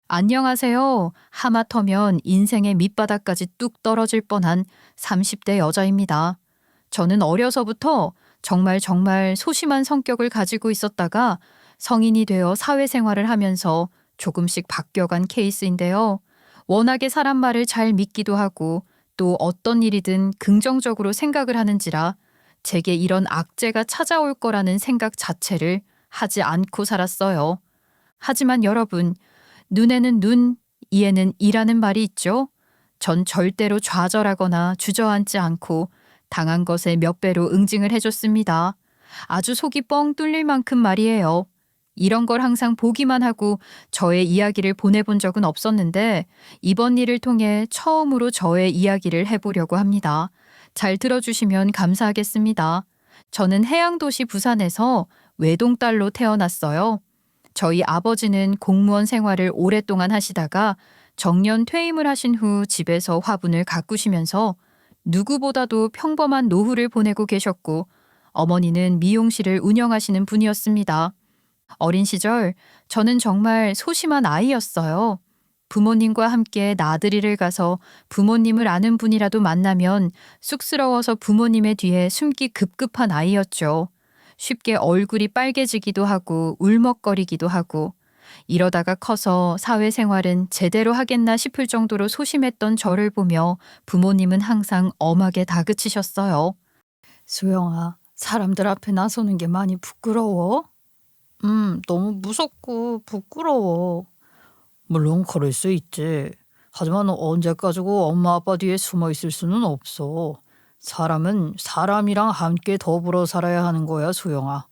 안녕하세요. 하마터면 인생의 밑바닥까지 뚝 떨어질 뻔한 30대 여자입니다. 저는 어려서부터 정말 소심한 성격을 가지고 있었다가 성인이 되어 사회생활을 하면서 조금씩 바뀌어간 케이스인데요. 워낙에 사람 말을 잘 믿기도 하고 또 어떤 일이든 긍정적으로 생각을 하는지라 제게 이런 악재가 찾아올 거라는 생각 자체를 하지 않고 살았어요. 하지만 여러분, 눈에는 눈, 이에는 이라는 말이 있죠. 전 절대로 좌절하거나 주저앉지 않고 당한 것에 몇 배로 응징을 해줬습니다. 아주 속이 뻥 뚫릴 만큼 말이에요. 이런 걸 항상 보기만 하고 저의 이야기를 보내본 적은 없었는데 이번 일을 통해 처음으로 저의 이야기를 해보려고 합니다. 잘 들어주시면 감사하겠습니다. 저는 해양도시 부산에서 외동딸로 태어났어요. 저희 아버지는 공무원 생활을 오랫동안 하시다가 정년 퇴임을 하신 후 집에서 화분을 가꾸시면서 누구보다도 평범한 노후를 보내고 계셨고 어머니는 미용실을 운영하시는 분이었습니다. 어린 시절 저는 정말 소심한 아이였어요. 부모님과 함께 나들이를 가서 부모님을 아는 분이라도 만나면 쑥스러워서 부모님의 뒤에 숨기 급급한 아이였죠. 쉽게 얼굴이 빨개지기도 하고 울먹거리기도 하고 이러다가 커서 사회생활은 제대로 하겠나 싶을 정도로 소심했던 저를 보며 부모님은 항상 엄하게 다그치셨어요. 수영아, 사람들 앞에 나서는 게 많이 부끄러워? 너무 무섭고 부끄러워. 물론 그럴 수 있지. 하지만 언제까지고 엄마 아빠 뒤에 숨어 있을 수는 없어. 사람은 사람이랑 함께 더불어 살아야 하는 거야, 수영아.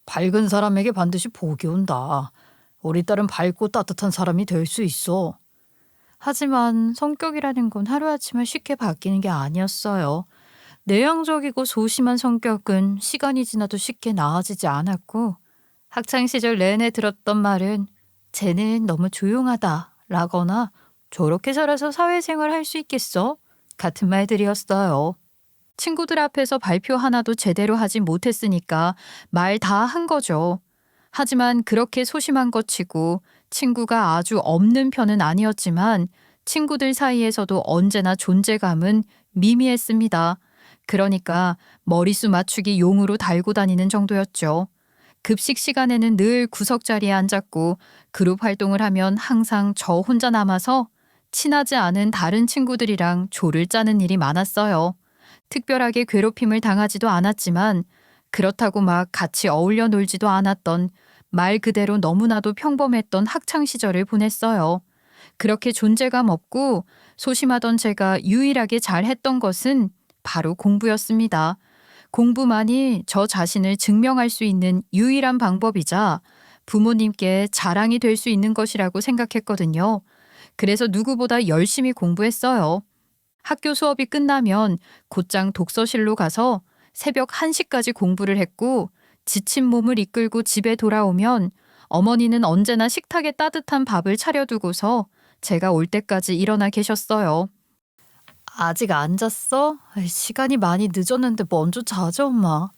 밝은 사람에게 반드시 복이 온다. 우리 딸은 밝고 따뜻한 사람이 될 수 있어. 하지만 성격이라는 건 하루아침에 쉽게 바뀌는 게 아니었어요. 내향적이고 소심한 성격은 시간이 지나도 쉽게 나아지지 않았고 학창시절 내내 들었던 말은 쟤는 너무 조용하다 라거나 저렇게 살아서 사회생활 할 수 있겠어? 같은 말들이었어요. 친구들 앞에서 발표 하나도 제대로 하지 못했으니까 말 다 한 거죠. 하지만 그렇게 소심한 것 치고 친구가 아주 없는 편은 아니었지만 친구들 사이에서도 언제나 존재감은 미미했습니다. 그러니까 머리수 맞추기 용으로 달고 다니는 정도였죠. 급식 시간에는 늘 구석 자리에 앉았고 그룹 활동을 하면 항상 저 혼자 남아서 친하지 않은 다른 친구들이랑 조를 짜는 일이 많았어요. 특별하게 괴롭힘을 당하지도 않았지만 그렇다고 막 같이 어울려 놀지도 않았던 말 그대로 너무나도 평범했던 학창 시절을 보냈어요. 그렇게 존재감 없고 소심하던 제가 유일하게 잘했던 것은 바로 공부였습니다. 공부만이 저 자신을 증명할 수 있는 유일한 방법이자 부모님께 자랑이 될 수 있는 것이라고 생각했거든요. 그래서 누구보다 열심히 공부했어요. 학교 수업이 끝나면 곧장 독서실로 가서 새벽 1시까지 공부를 했고 지친 몸을 이끌고 집에 돌아오면 어머니는 언제나 식탁에 따뜻한 밥을 차려두고서 제가 올 때까지 일어나 계셨어요. 아직 안 잤어? 시간이 많이 늦었는데 먼저 자자, 엄마.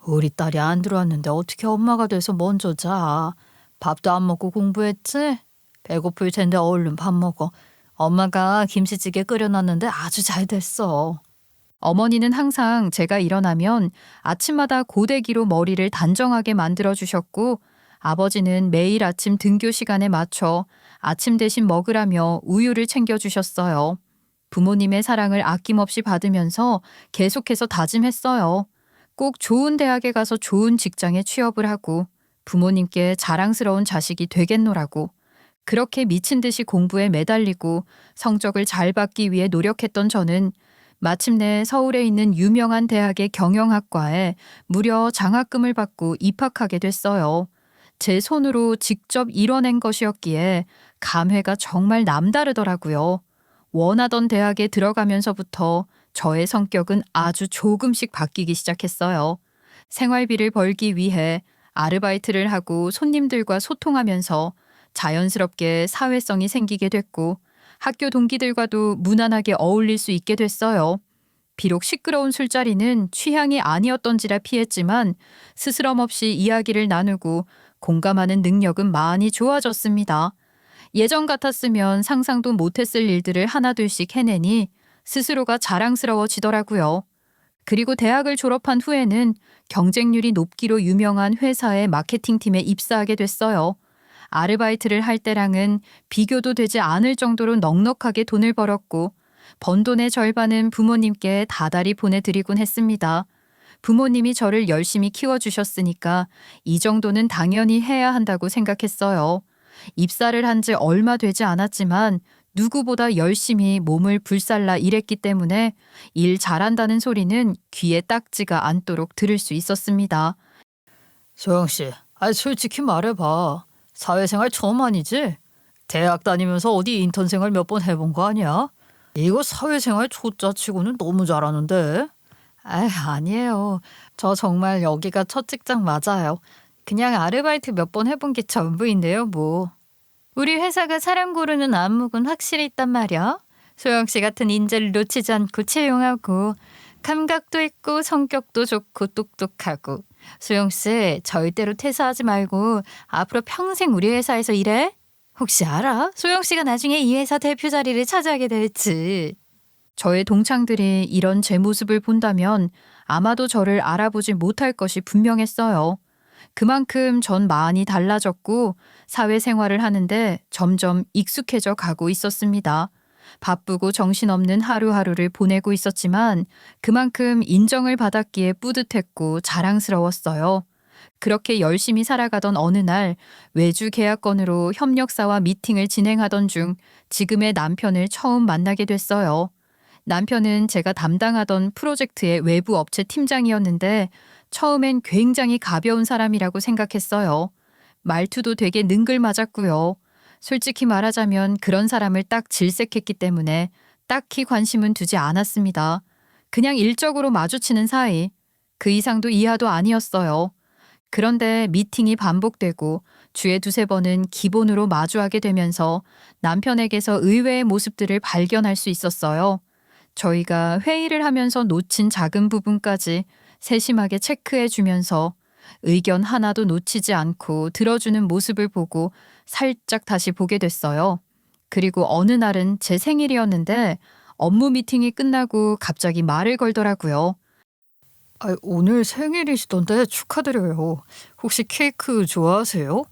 우리 딸이 안 들어왔는데 어떻게 엄마가 돼서 먼저 자. 밥도 안 먹고 공부했지? 배고플 텐데 얼른 밥 먹어. 엄마가 김치찌개 끓여놨는데 아주 잘 됐어. 어머니는 항상 제가 일어나면 아침마다 고데기로 머리를 단정하게 만들어 주셨고 아버지는 매일 아침 등교 시간에 맞춰 아침 대신 먹으라며 우유를 챙겨 주셨어요. 부모님의 사랑을 아낌없이 받으면서 계속해서 다짐했어요. 꼭 좋은 대학에 가서 좋은 직장에 취업을 하고 부모님께 자랑스러운 자식이 되겠노라고. 그렇게 미친 듯이 공부에 매달리고 성적을 잘 받기 위해 노력했던 저는 마침내 서울에 있는 유명한 대학의 경영학과에 무려 장학금을 받고 입학하게 됐어요. 제 손으로 직접 이뤄낸 것이었기에 감회가 정말 남다르더라고요. 원하던 대학에 들어가면서부터 저의 성격은 아주 조금씩 바뀌기 시작했어요. 생활비를 벌기 위해 아르바이트를 하고 손님들과 소통하면서 자연스럽게 사회성이 생기게 됐고 학교 동기들과도 무난하게 어울릴 수 있게 됐어요. 비록 시끄러운 술자리는 취향이 아니었던지라 피했지만 스스럼 없이 이야기를 나누고 공감하는 능력은 많이 좋아졌습니다. 예전 같았으면 상상도 못했을 일들을 하나둘씩 해내니 스스로가 자랑스러워지더라고요. 그리고 대학을 졸업한 후에는 경쟁률이 높기로 유명한 회사의 마케팅팀에 입사하게 됐어요. 아르바이트를 할 때랑은 비교도 되지 않을 정도로 넉넉하게 돈을 벌었고 번 돈의 절반은 부모님께 다달이 보내드리곤 했습니다. 부모님이 저를 열심히 키워주셨으니까 이 정도는 당연히 해야 한다고 생각했어요. 입사를 한 지 얼마 되지 않았지만 누구보다 열심히 몸을 불살라 일했기 때문에 일 잘한다는 소리는 귀에 딱지가 않도록 들을 수 있었습니다. 소영 씨, 솔직히 말해봐. 사회생활 처음 아니지? 대학 다니면서 어디 인턴 생활 몇 번 해본 거 아니야? 이거 사회생활 초짜치고는 너무 잘하는데? 아니에요. 저 정말 여기가 첫 직장 맞아요. 그냥 아르바이트 몇 번 해본 게 전부인데요, 뭐. 우리 회사가 사람 고르는 안목은 확실히 있단 말이야. 소영 씨 같은 인재를 놓치지 않고 채용하고 감각도 있고 성격도 좋고 똑똑하고. 소영 씨 절대로 퇴사하지 말고 앞으로 평생 우리 회사에서 일해? 혹시 알아? 소영 씨가 나중에 이 회사 대표 자리를 차지하게 될지. 저의 동창들이 이런 제 모습을 본다면 아마도 저를 알아보지 못할 것이 분명했어요. 그만큼 전 많이 달라졌고 사회생활을 하는데 점점 익숙해져 가고 있었습니다. 바쁘고 정신없는 하루하루를 보내고 있었지만 그만큼 인정을 받았기에 뿌듯했고 자랑스러웠어요. 그렇게 열심히 살아가던 어느 날 외주 계약건으로 협력사와 미팅을 진행하던 중 지금의 남편을 처음 만나게 됐어요. 남편은 제가 담당하던 프로젝트의 외부 업체 팀장이었는데 처음엔 굉장히 가벼운 사람이라고 생각했어요. 말투도 되게 능글맞았고요. 솔직히 말하자면 그런 사람을 딱 질색했기 때문에 딱히 관심은 두지 않았습니다. 그냥 일적으로 마주치는 사이, 그 이상도 이하도 아니었어요. 그런데 미팅이 반복되고 주에 두세 번은 기본으로 마주하게 되면서 남편에게서 의외의 모습들을 발견할 수 있었어요. 저희가 회의를 하면서 놓친 작은 부분까지 세심하게 체크해 주면서 의견 하나도 놓치지 않고 들어주는 모습을 보고 살짝 다시 보게 됐어요. 그리고 어느 날은 제 생일이었는데 업무 미팅이 끝나고 갑자기 말을 걸더라고요. 오늘 생일이시던데 축하드려요. 혹시 케이크 좋아하세요?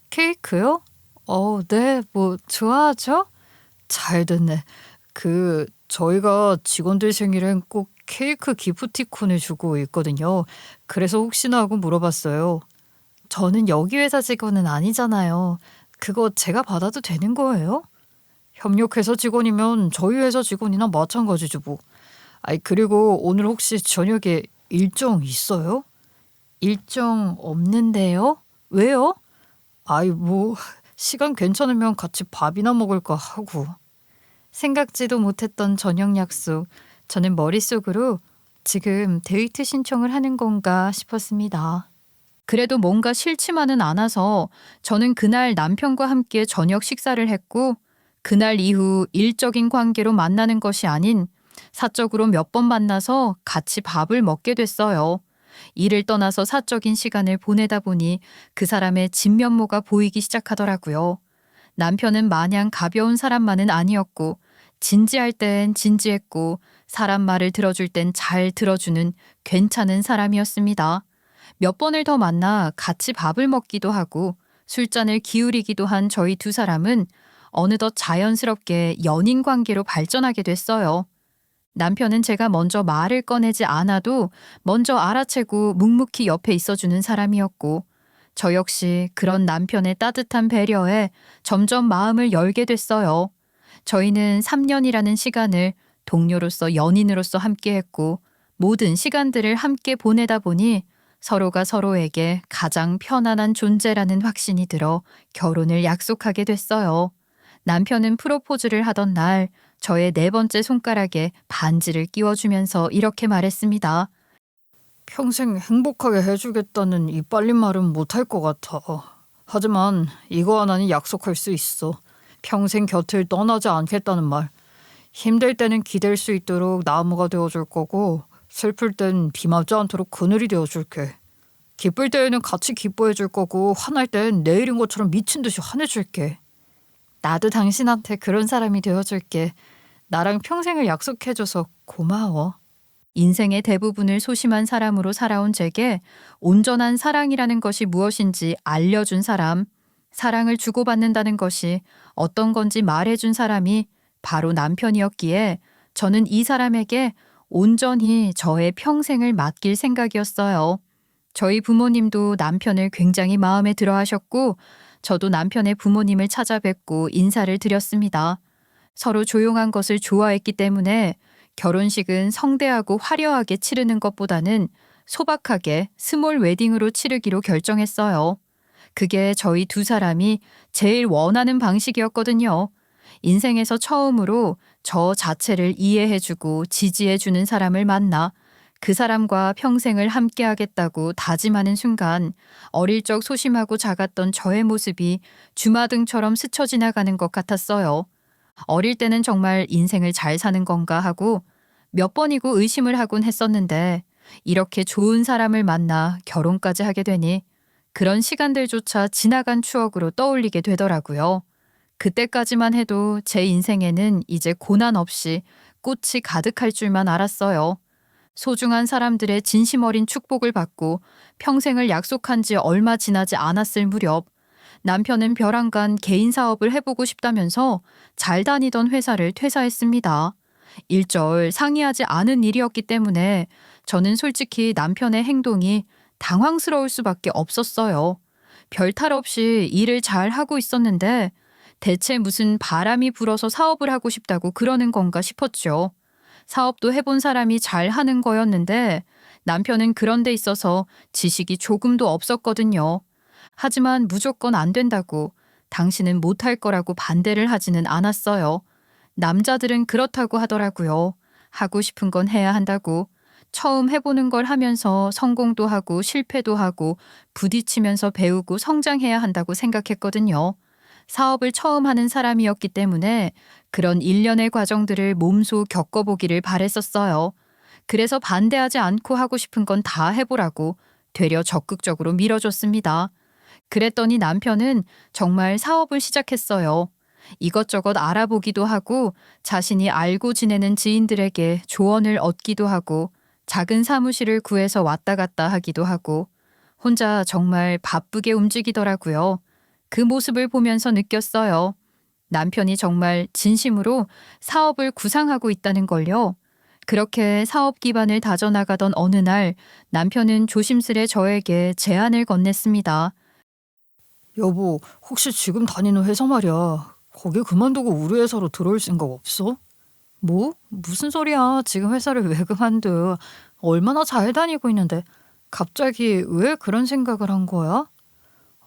케이크요? 네, 뭐 좋아하죠? 잘 됐네. 저희가 직원들 생일엔 꼭 케이크 기프티콘을 주고 있거든요. 그래서 혹시나 하고 물어봤어요. 저는 여기 회사 직원은 아니잖아요. 그거 제가 받아도 되는 거예요? 협력회사 직원이면 저희 회사 직원이나 마찬가지죠 뭐. 그리고 오늘 혹시 저녁에 일정 있어요? 일정 없는데요? 왜요? 뭐 시간 괜찮으면 같이 밥이나 먹을까 하고. 생각지도 못했던 저녁 약속. 저는 머릿속으로 지금 데이트 신청을 하는 건가 싶었습니다. 그래도 뭔가 싫지만은 않아서 저는 그날 남편과 함께 저녁 식사를 했고 그날 이후 일적인 관계로 만나는 것이 아닌 사적으로 몇 번 만나서 같이 밥을 먹게 됐어요. 일을 떠나서 사적인 시간을 보내다 보니 그 사람의 진면모가 보이기 시작하더라고요. 남편은 마냥 가벼운 사람만은 아니었고 진지할 땐 진지했고 사람 말을 들어줄 땐 잘 들어주는 괜찮은 사람이었습니다. 몇 번을 더 만나 같이 밥을 먹기도 하고 술잔을 기울이기도 한 저희 두 사람은 어느덧 자연스럽게 연인 관계로 발전하게 됐어요. 남편은 제가 먼저 말을 꺼내지 않아도 먼저 알아채고 묵묵히 옆에 있어주는 사람이었고 저 역시 그런 남편의 따뜻한 배려에 점점 마음을 열게 됐어요. 저희는 3년이라는 시간을 동료로서 연인으로서 함께했고 모든 시간들을 함께 보내다 보니 서로가 서로에게 가장 편안한 존재라는 확신이 들어 결혼을 약속하게 됐어요. 남편은 프로포즈를 하던 날 저의 네 번째 손가락에 반지를 끼워주면서 이렇게 말했습니다. 평생 행복하게 해주겠다는 이빨린 말은 못할 것 같아. 하지만 이거 하나는 약속할 수 있어. 평생 곁을 떠나지 않겠다는 말. 힘들 때는 기댈 수 있도록 나무가 되어줄 거고 슬플 땐 비 맞지 않도록 그늘이 되어줄게. 기쁠 때에는 같이 기뻐해줄 거고 화날 땐 내일인 것처럼 미친 듯이 화내줄게. 나도 당신한테 그런 사람이 되어줄게. 나랑 평생을 약속해줘서 고마워. 인생의 대부분을 소심한 사람으로 살아온 제게 온전한 사랑이라는 것이 무엇인지 알려준 사람, 사랑을 주고받는다는 것이 어떤 건지 말해준 사람이 바로 남편이었기에 저는 이 사람에게 온전히 저의 평생을 맡길 생각이었어요. 저희 부모님도 남편을 굉장히 마음에 들어 하셨고, 저도 남편의 부모님을 찾아뵙고 인사를 드렸습니다. 서로 조용한 것을 좋아했기 때문에 결혼식은 성대하고 화려하게 치르는 것보다는 소박하게 스몰 웨딩으로 치르기로 결정했어요. 그게 저희 두 사람이 제일 원하는 방식이었거든요. 인생에서 처음으로 저 자체를 이해해주고 지지해주는 사람을 만나 그 사람과 평생을 함께하겠다고 다짐하는 순간 어릴 적 소심하고 작았던 저의 모습이 주마등처럼 스쳐 지나가는 것 같았어요. 어릴 때는 정말 인생을 잘 사는 건가 하고 몇 번이고 의심을 하곤 했었는데 이렇게 좋은 사람을 만나 결혼까지 하게 되니 그런 시간들조차 지나간 추억으로 떠올리게 되더라고요. 그때까지만 해도 제 인생에는 이제 고난 없이 꽃이 가득할 줄만 알았어요. 소중한 사람들의 진심 어린 축복을 받고 평생을 약속한 지 얼마 지나지 않았을 무렵 남편은 벼랑간 개인 사업을 해보고 싶다면서 잘 다니던 회사를 퇴사했습니다. 일절 상의하지 않은 일이었기 때문에 저는 솔직히 남편의 행동이 당황스러울 수밖에 없었어요. 별탈 없이 일을 잘 하고 있었는데 대체 무슨 바람이 불어서 사업을 하고 싶다고 그러는 건가 싶었죠. 사업도 해본 사람이 잘 하는 거였는데 남편은 그런 데 있어서 지식이 조금도 없었거든요. 하지만 무조건 안 된다고 당신은 못할 거라고 반대를 하지는 않았어요. 남자들은 그렇다고 하더라고요. 하고 싶은 건 해야 한다고. 처음 해보는 걸 하면서 성공도 하고 실패도 하고 부딪히면서 배우고 성장해야 한다고 생각했거든요. 사업을 처음 하는 사람이었기 때문에 그런 일련의 과정들을 몸소 겪어보기를 바랬었어요. 그래서 반대하지 않고 하고 싶은 건 다 해보라고 되려 적극적으로 밀어줬습니다. 그랬더니 남편은 정말 사업을 시작했어요. 이것저것 알아보기도 하고 자신이 알고 지내는 지인들에게 조언을 얻기도 하고 작은 사무실을 구해서 왔다 갔다 하기도 하고 혼자 정말 바쁘게 움직이더라고요. 그 모습을 보면서 느꼈어요. 남편이 정말 진심으로 사업을 구상하고 있다는 걸요. 그렇게 사업 기반을 다져나가던 어느 날 남편은 조심스레 저에게 제안을 건넸습니다. 여보, 혹시 지금 다니는 회사 말이야. 거기 그만두고 우리 회사로 들어올 생각 없어? 뭐? 무슨 소리야. 지금 회사를 왜 그만둬. 얼마나 잘 다니고 있는데 갑자기 왜 그런 생각을 한 거야?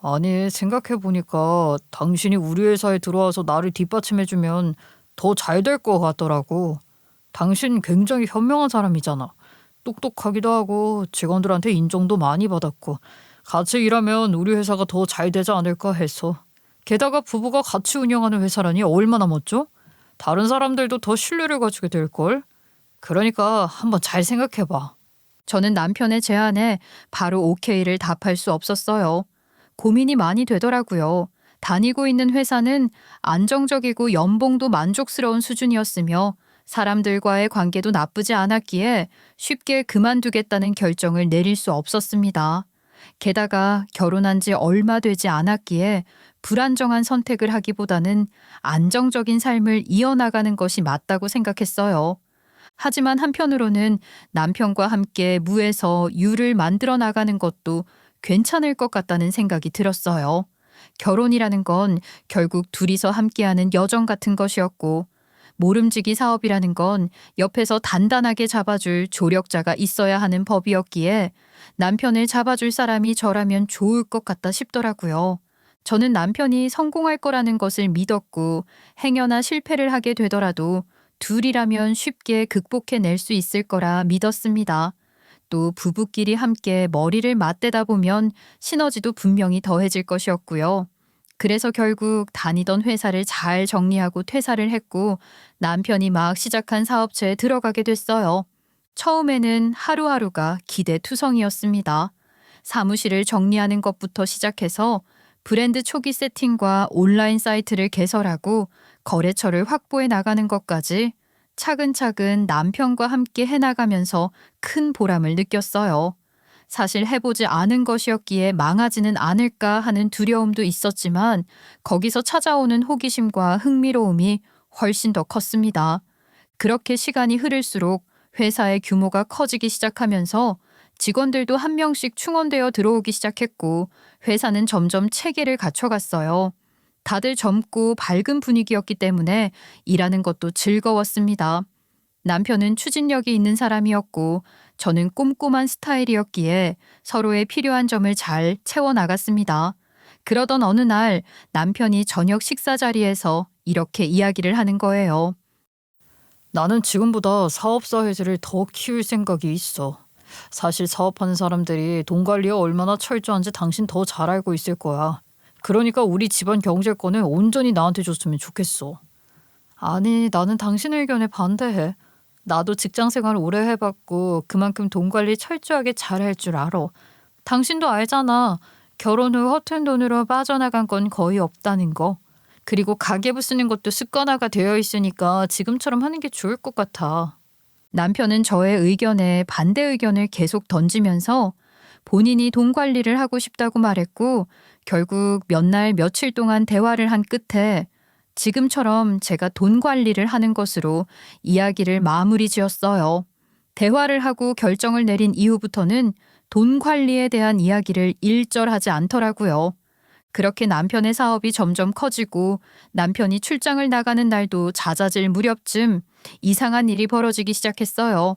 아니, 생각해보니까 당신이 우리 회사에 들어와서 나를 뒷받침해주면 더 잘 될 것 같더라고. 당신 굉장히 현명한 사람이잖아. 똑똑하기도 하고 직원들한테 인정도 많이 받았고 같이 일하면 우리 회사가 더 잘 되지 않을까 해서. 게다가 부부가 같이 운영하는 회사라니 얼마나 멋져? 다른 사람들도 더 신뢰를 가지게 될걸? 그러니까 한번 잘 생각해봐. 저는 남편의 제안에 바로 오케이를 답할 수 없었어요. 고민이 많이 되더라고요. 다니고 있는 회사는 안정적이고 연봉도 만족스러운 수준이었으며 사람들과의 관계도 나쁘지 않았기에 쉽게 그만두겠다는 결정을 내릴 수 없었습니다. 게다가 결혼한 지 얼마 되지 않았기에 불안정한 선택을 하기보다는 안정적인 삶을 이어나가는 것이 맞다고 생각했어요. 하지만 한편으로는 남편과 함께 무에서 유를 만들어 나가는 것도 괜찮을 것 같다는 생각이 들었어요. 결혼이라는 건 결국 둘이서 함께하는 여정 같은 것이었고, 모름지기 사업이라는 건 옆에서 단단하게 잡아줄 조력자가 있어야 하는 법이었기에 남편을 잡아줄 사람이 저라면 좋을 것 같다 싶더라고요. 저는 남편이 성공할 거라는 것을 믿었고 행여나 실패를 하게 되더라도 둘이라면 쉽게 극복해낼 수 있을 거라 믿었습니다. 또 부부끼리 함께 머리를 맞대다 보면 시너지도 분명히 더해질 것이었고요. 그래서 결국 다니던 회사를 잘 정리하고 퇴사를 했고 남편이 막 시작한 사업체에 들어가게 됐어요. 처음에는 하루하루가 기대투성이었습니다. 사무실을 정리하는 것부터 시작해서 브랜드 초기 세팅과 온라인 사이트를 개설하고 거래처를 확보해 나가는 것까지 차근차근 남편과 함께 해나가면서 큰 보람을 느꼈어요. 사실 해보지 않은 것이었기에 망하지는 않을까 하는 두려움도 있었지만 거기서 찾아오는 호기심과 흥미로움이 훨씬 더 컸습니다. 그렇게 시간이 흐를수록 회사의 규모가 커지기 시작하면서 직원들도 한 명씩 충원되어 들어오기 시작했고 회사는 점점 체계를 갖춰갔어요. 다들 젊고 밝은 분위기였기 때문에 일하는 것도 즐거웠습니다. 남편은 추진력이 있는 사람이었고 저는 꼼꼼한 스타일이었기에 서로의 필요한 점을 잘 채워나갔습니다. 그러던 어느 날 남편이 저녁 식사 자리에서 이렇게 이야기를 하는 거예요. 나는 지금보다 사업사 회사를 더 키울 생각이 있어. 사실 사업하는 사람들이 돈 관리에 얼마나 철저한지 당신 더 잘 알고 있을 거야. 그러니까 우리 집안 경제권을 온전히 나한테 줬으면 좋겠어. 아니, 나는 당신 의견에 반대해. 나도 직장 생활 오래 해봤고 그만큼 돈 관리 철저하게 잘할 줄 알아. 당신도 알잖아. 결혼 후 허튼 돈으로 빠져나간 건 거의 없다는 거. 그리고 가계부 쓰는 것도 습관화가 되어 있으니까 지금처럼 하는 게 좋을 것 같아. 남편은 저의 의견에 반대 의견을 계속 던지면서 본인이 돈 관리를 하고 싶다고 말했고 결국 몇 날 며칠 동안 대화를 한 끝에 지금처럼 제가 돈 관리를 하는 것으로 이야기를 마무리 지었어요. 대화를 하고 결정을 내린 이후부터는 돈 관리에 대한 이야기를 일절하지 않더라고요. 그렇게 남편의 사업이 점점 커지고 남편이 출장을 나가는 날도 잦아질 무렵쯤 이상한 일이 벌어지기 시작했어요.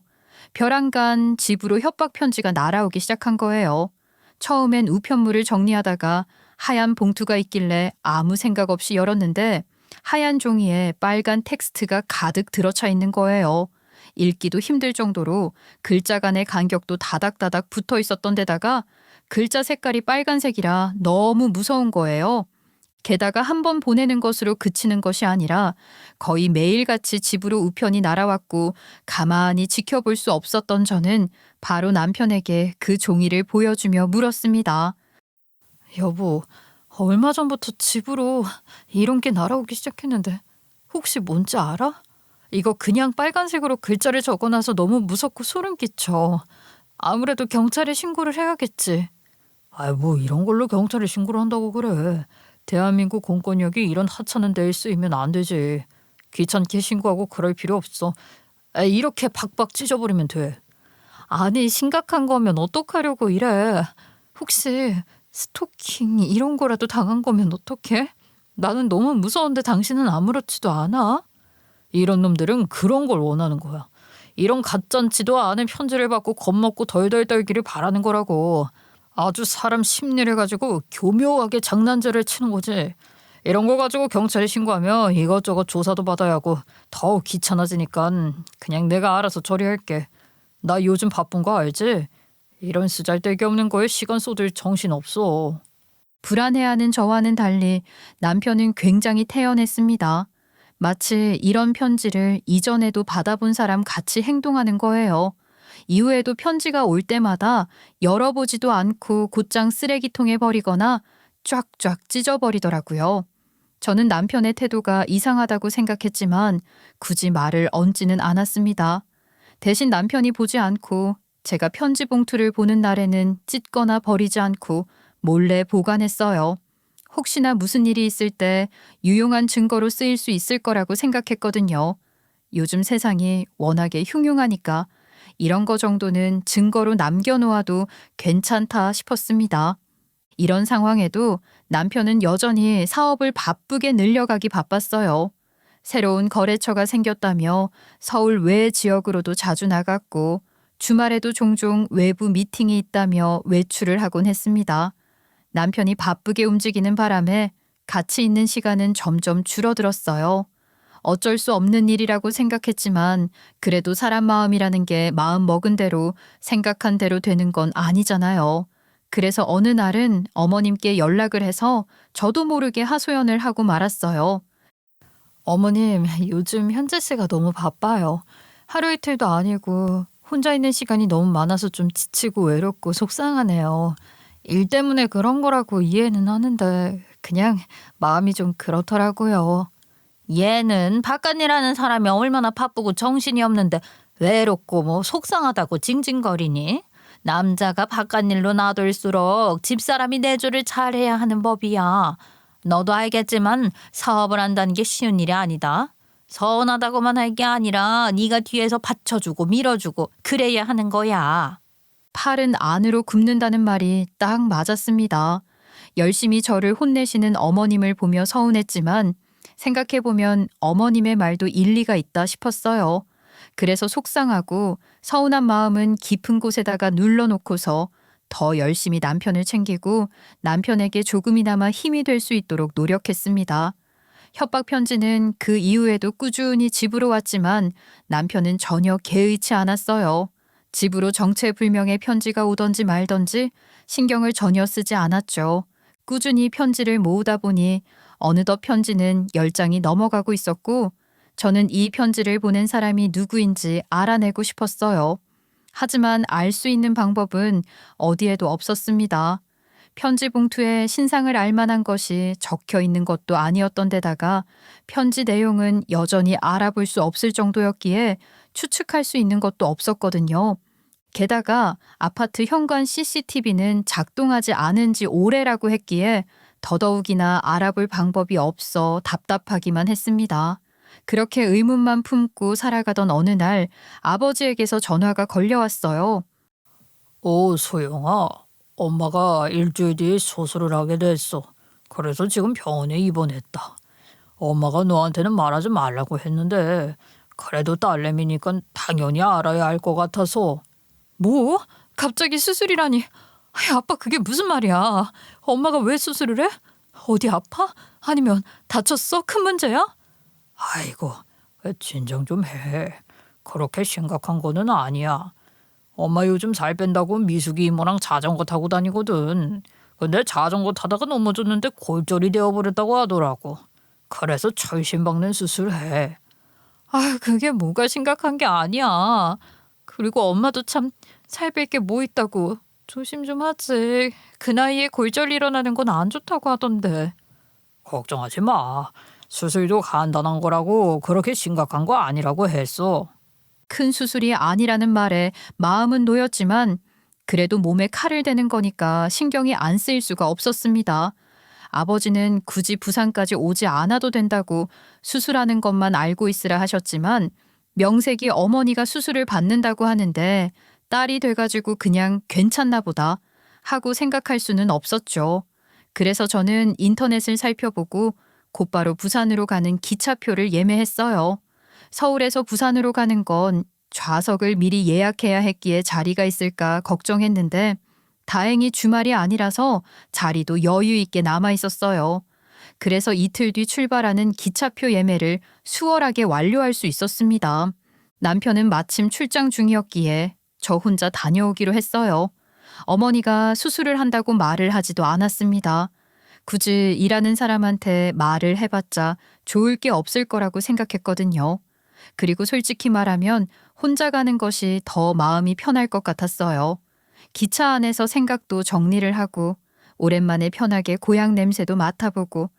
벼랑간 집으로 협박 편지가 날아오기 시작한 거예요. 처음엔 우편물을 정리하다가 하얀 봉투가 있길래 아무 생각 없이 열었는데 하얀 종이에 빨간 텍스트가 가득 들어차 있는 거예요. 읽기도 힘들 정도로 글자 간의 간격도 다닥다닥 붙어 있었던 데다가 글자 색깔이 빨간색이라 너무 무서운 거예요. 게다가 한 번 보내는 것으로 그치는 것이 아니라 거의 매일같이 집으로 우편이 날아왔고 가만히 지켜볼 수 없었던 저는 바로 남편에게 그 종이를 보여주며 물었습니다. 여보, 얼마 전부터 집으로 이런 게 날아오기 시작했는데 혹시 뭔지 알아? 이거 그냥 빨간색으로 글자를 적어놔서 너무 무섭고 소름 끼쳐. 아무래도 경찰에 신고를 해야겠지. 뭐 이런 걸로 경찰에 신고를 한다고 그래. 대한민국 공권력이 이런 하찮은 데에 쓰이면 안 되지. 귀찮게 신고하고 그럴 필요 없어. 이렇게 박박 찢어버리면 돼. 아니, 심각한 거면 어떡하려고 이래. 혹시 스토킹 이런 거라도 당한 거면 어떡해? 나는 너무 무서운데 당신은 아무렇지도 않아? 이런 놈들은 그런 걸 원하는 거야. 이런 가짠지도 않은 편지를 받고 겁먹고 덜덜 떨기를 바라는 거라고. 아주 사람 심리를 가지고 교묘하게 장난질을 치는 거지. 이런 거 가지고 경찰에 신고하면 이것저것 조사도 받아야 하고 더 귀찮아지니까 그냥 내가 알아서 처리할게. 나 요즘 바쁜 거 알지? 이런 쓰잘데기 없는 거에 시간 쏟을 정신 없어. 불안해하는 저와는 달리 남편은 굉장히 태연했습니다. 마치 이런 편지를 이전에도 받아본 사람 같이 행동하는 거예요. 이후에도 편지가 올 때마다 열어보지도 않고 곧장 쓰레기통에 버리거나 쫙쫙 찢어버리더라고요. 저는 남편의 태도가 이상하다고 생각했지만 굳이 말을 얹지는 않았습니다. 대신 남편이 보지 않고 제가 편지 봉투를 보는 날에는 찢거나 버리지 않고 몰래 보관했어요. 혹시나 무슨 일이 있을 때 유용한 증거로 쓰일 수 있을 거라고 생각했거든요. 요즘 세상이 워낙에 흉흉하니까 이런 거 정도는 증거로 남겨놓아도 괜찮다 싶었습니다. 이런 상황에도 남편은 여전히 사업을 바쁘게 늘려가기 바빴어요. 새로운 거래처가 생겼다며 서울 외 지역으로도 자주 나갔고 주말에도 종종 외부 미팅이 있다며 외출을 하곤 했습니다. 남편이 바쁘게 움직이는 바람에 같이 있는 시간은 점점 줄어들었어요. 어쩔 수 없는 일이라고 생각했지만 그래도 사람 마음이라는 게 마음 먹은 대로 생각한 대로 되는 건 아니잖아요. 그래서 어느 날은 어머님께 연락을 해서 저도 모르게 하소연을 하고 말았어요. 어머님, 요즘 현재 씨가 너무 바빠요. 하루 이틀도 아니고 혼자 있는 시간이 너무 많아서 좀 지치고 외롭고 속상하네요. 일 때문에 그런 거라고 이해는 하는데 그냥 마음이 좀 그렇더라고요. 얘는 바깥일하는 사람이 얼마나 바쁘고 정신이 없는데 외롭고 뭐 속상하다고 징징거리니? 남자가 바깥일로 나돌수록 집사람이 내조를 잘해야 하는 법이야. 너도 알겠지만 사업을 한다는 게 쉬운 일이 아니다. 서운하다고만 할 게 아니라 네가 뒤에서 받쳐주고 밀어주고 그래야 하는 거야. 팔은 안으로 굽는다는 말이 딱 맞았습니다. 열심히 저를 혼내시는 어머님을 보며 서운했지만 생각해보면 어머님의 말도 일리가 있다 싶었어요. 그래서 속상하고 서운한 마음은 깊은 곳에다가 눌러놓고서 더 열심히 남편을 챙기고 남편에게 조금이나마 힘이 될 수 있도록 노력했습니다. 협박 편지는 그 이후에도 꾸준히 집으로 왔지만 남편은 전혀 개의치 않았어요. 집으로 정체불명의 편지가 오던지 말던지 신경을 전혀 쓰지 않았죠. 꾸준히 편지를 모으다 보니 어느덧 편지는 10장이 넘어가고 있었고 저는 이 편지를 보낸 사람이 누구인지 알아내고 싶었어요. 하지만 알 수 있는 방법은 어디에도 없었습니다. 편지 봉투에 신상을 알 만한 것이 적혀 있는 것도 아니었던 데다가 편지 내용은 여전히 알아볼 수 없을 정도였기에 추측할 수 있는 것도 없었거든요. 게다가 아파트 현관 CCTV는 작동하지 않은 지 오래라고 했기에 더더욱이나 알아볼 방법이 없어 답답하기만 했습니다. 그렇게 의문만 품고 살아가던 어느 날 아버지에게서 전화가 걸려왔어요. 소영아. 엄마가 일주일 뒤에 수술을 하게 됐어. 그래서 지금 병원에 입원했다. 엄마가 너한테는 말하지 말라고 했는데 그래도 딸내미니까 당연히 알아야 할 것 같아서. 뭐? 갑자기 수술이라니. 아이, 아빠 그게 무슨 말이야. 엄마가 왜 수술을 해? 어디 아파? 아니면 다쳤어? 큰 문제야? 아이고, 진정 좀 해. 그렇게 심각한 거는 아니야. 엄마 요즘 살 뺀다고 미숙이 이모랑 자전거 타고 다니거든. 근데 자전거 타다가 넘어졌는데 골절이 되어버렸다고 하더라고. 그래서 철심박는 수술해. 아유, 그게 뭐가 심각한 게 아니야. 그리고 엄마도 참 살 뺄 게 뭐 있다고. 조심 좀 하지. 그 나이에 골절 일어나는 건 안 좋다고 하던데. 걱정하지 마. 수술도 간단한 거라고 그렇게 심각한 거 아니라고 했어. 큰 수술이 아니라는 말에 마음은 놓였지만 그래도 몸에 칼을 대는 거니까 신경이 안 쓰일 수가 없었습니다. 아버지는 굳이 부산까지 오지 않아도 된다고 수술하는 것만 알고 있으라 하셨지만 명색이 어머니가 수술을 받는다고 하는데 딸이 돼가지고 그냥 괜찮나 보다 하고 생각할 수는 없었죠. 그래서 저는 인터넷을 살펴보고 곧바로 부산으로 가는 기차표를 예매했어요. 서울에서 부산으로 가는 건 좌석을 미리 예약해야 했기에 자리가 있을까 걱정했는데 다행히 주말이 아니라서 자리도 여유 있게 남아 있었어요. 그래서 이틀 뒤 출발하는 기차표 예매를 수월하게 완료할 수 있었습니다. 남편은 마침 출장 중이었기에 저 혼자 다녀오기로 했어요. 어머니가 수술을 한다고 말을 하지도 않았습니다. 굳이 일하는 사람한테 말을 해봤자 좋을 게 없을 거라고 생각했거든요. 그리고 솔직히 말하면 혼자 가는 것이 더 마음이 편할 것 같았어요. 기차 안에서 생각도 정리를 하고 오랜만에 편하게 고향 냄새도 맡아보고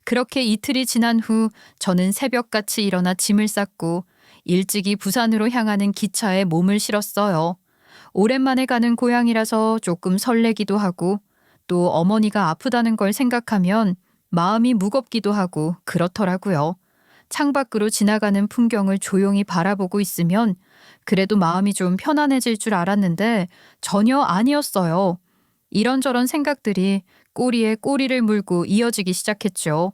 그렇게 이틀이 지난 후 저는 새벽같이 일어나 짐을 쌌고 일찍이 부산으로 향하는 기차에 몸을 실었어요. 오랜만에 가는 고향이라서 조금 설레기도 하고 또 어머니가 아프다는 걸 생각하면 마음이 무겁기도 하고 그렇더라고요. 창밖으로 지나가는 풍경을 조용히 바라보고 있으면 그래도 마음이 좀 편안해질 줄 알았는데 전혀 아니었어요. 이런저런 생각들이 꼬리에 꼬리를 물고 이어지기 시작했죠.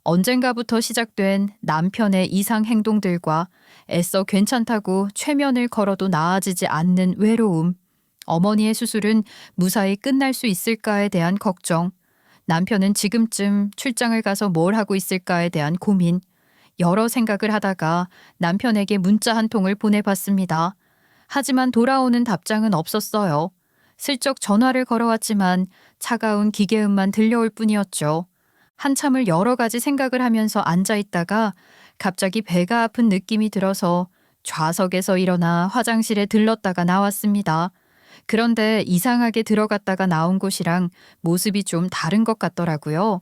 언젠가부터 시작된 남편의 이상 행동들과 애써 괜찮다고 최면을 걸어도 나아지지 않는 외로움, 어머니의 수술은 무사히 끝날 수 있을까에 대한 걱정, 남편은 지금쯤 출장을 가서 뭘 하고 있을까에 대한 고민, 여러 생각을 하다가 남편에게 문자 한 통을 보내봤습니다. 하지만 돌아오는 답장은 없었어요. 슬쩍 전화를 걸어왔지만 차가운 기계음만 들려올 뿐이었죠. 한참을 여러 가지 생각을 하면서 앉아있다가 갑자기 배가 아픈 느낌이 들어서 좌석에서 일어나 화장실에 들렀다가 나왔습니다. 그런데 이상하게 들어갔다가 나온 곳이랑 모습이 좀 다른 것 같더라고요.